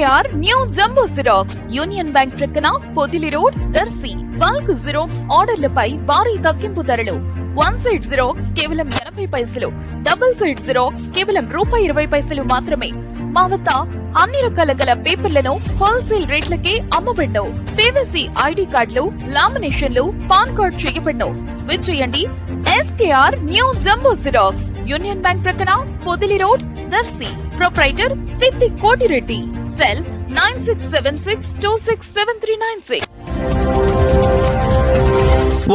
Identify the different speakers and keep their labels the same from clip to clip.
Speaker 1: SKR new jumbo xerox Union Bank ప్రక్కన Podili road Darshi. Bulk xerox ఆర్డర్లపై భారీ తగ్గింపు ధరలు. వన్ సైడ్ జిరాక్స్ కేవలం 80 పైసలు, డబుల్ సైడ్ జిరాక్స్ కేవలం ₹20 మాత్రమే. మా వద్ద అన్ని రకాల గల పేపర్లను హోల్సేల్ రేట్లకే అమ్మబడ్ను. PVC ID కార్డులు, లామినేషన్లు, పాన్ కార్డ్ చేయబడ్ను. విచ్చేయండి SKR new jumbo xerox Union Bank ప్రక్కన పొదిలి రోడ్ దర్శి. ప్రొప్రైటర్ సిద్ధి కోటిరెడ్డి. సెల్ 9676267396.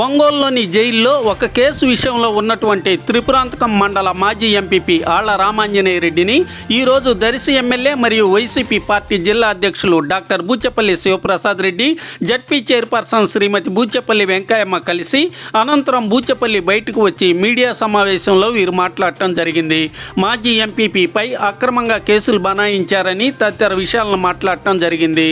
Speaker 2: ఒంగోలులోని జైల్లో ఒక కేసు విషయంలో ఉన్నటువంటి త్రిపురాంతకం మండల మాజీ ఎంపీపీ ఆళ్ల రామాంజనేయ రెడ్డిని ఈరోజు దర్శి ఎమ్మెల్యే మరియు వైసీపీ పార్టీ జిల్లా అధ్యక్షులు doctor Buchepalli Sivaprasad Reddy, ZP chairperson Shrimati Buchepalli Venkayamma కలిసి అనంతరం బూచెపల్లి బయటకు వచ్చి మీడియా సమావేశంలో వీరు మాట్లాడటం జరిగింది. మాజీ ఎంపీపీపై అక్రమంగా కేసులు బనాయించారని తదితర విషయాలను మాట్లాడటం జరిగింది.